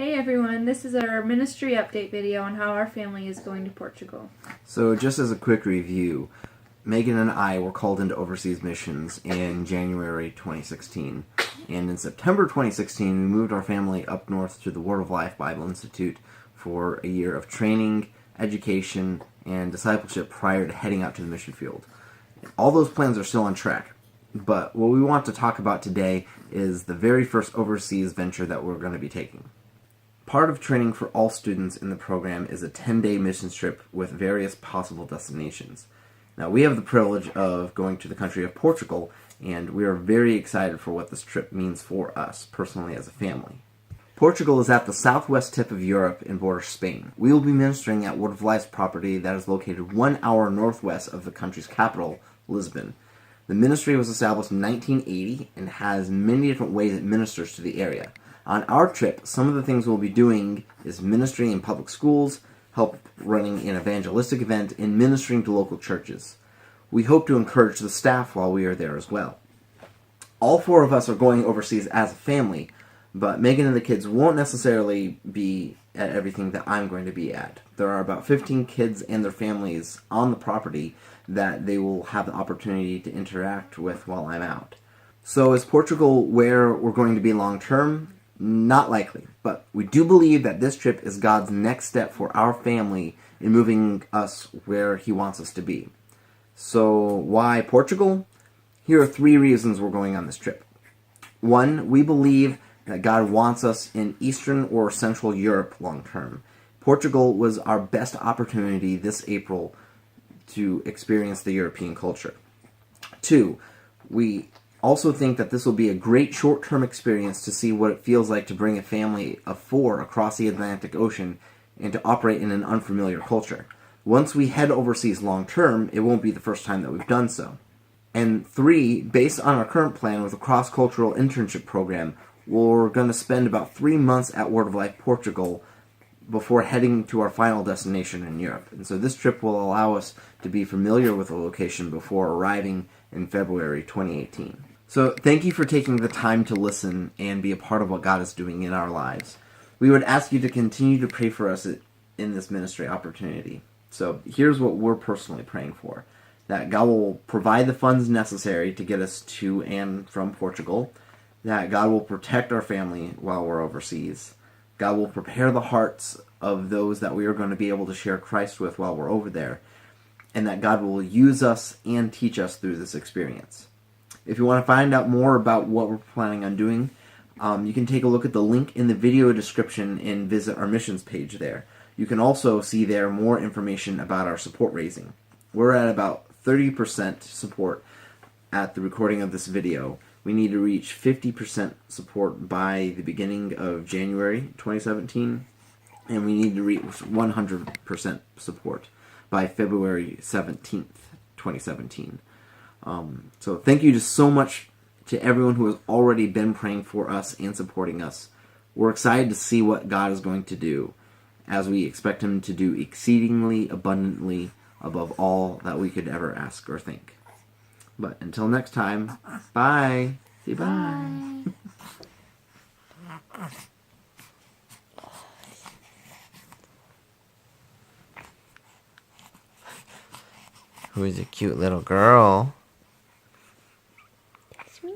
Hey everyone, this is our ministry update video on how our family is going to Portugal. So just as a quick review, Megan and I were called into overseas missions in January 2016. And in September 2016, we moved our family up north to the Word of Life Bible Institute for a year of training, education, and discipleship prior to heading out to the mission field. All those plans are still on track. But what we want to talk about today is the very first overseas venture that we're going to be taking. Part of training for all students in the program is a 10-day mission trip with various possible destinations. Now, we have the privilege of going to the country of Portugal, and we are very excited for what this trip means for us, personally as a family. Portugal is at the southwest tip of Europe and borders Spain. We will be ministering at Word of Life's property that is located 1 hour northwest of the country's capital, Lisbon. The ministry was established in 1980 and has many different ways it ministers to the area. On our trip, some of the things we'll be doing is ministering in public schools, help running an evangelistic event, and ministering to local churches. We hope to encourage the staff while we are there as well. All four of us are going overseas as a family, but Megan and the kids won't necessarily be at everything that I'm going to be at. There are about 15 kids and their families on the property that they will have the opportunity to interact with while I'm out. So is Portugal where we're going to be long term? Not likely, but we do believe that this trip is God's next step for our family in moving us where He wants us to be. So why Portugal? Here are 3 reasons we're going on this trip. 1, we believe that God wants us in Eastern or Central Europe long term. Portugal was our best opportunity this April to experience the European culture. 2, we also think that this will be a great short-term experience to see what it feels like to bring a family of 4 across the Atlantic Ocean and to operate in an unfamiliar culture. Once we head overseas long-term, it won't be the first time that we've done so. And 3, based on our current plan with a cross-cultural internship program, we're going to spend about 3 months at Word of Life Portugal before heading to our final destination in Europe. And so this trip will allow us to be familiar with the location before arriving in February 2018. So thank you for taking the time to listen and be a part of what God is doing in our lives. We would ask you to continue to pray for us in this ministry opportunity. So here's what we're personally praying for. That God will provide the funds necessary to get us to and from Portugal. That God will protect our family while we're overseas. God will prepare the hearts of those that we are going to be able to share Christ with while we're over there. And that God will use us and teach us through this experience. If you want to find out more about what we're planning on doing, you can take a look at the link in the video description and visit our missions page there. You can also see there more information about our support raising. We're at about 30% support at the recording of this video. We need to reach 50% support by the beginning of January 2017, and we need to reach 100% support by February 17th, 2017. So thank you just so much to everyone who has already been praying for us and supporting us. We're excited to see what God is going to do, as we expect Him to do exceedingly abundantly above all that we could ever ask or think. But until next time, bye. Say bye. Who is a cute little girl? That's me.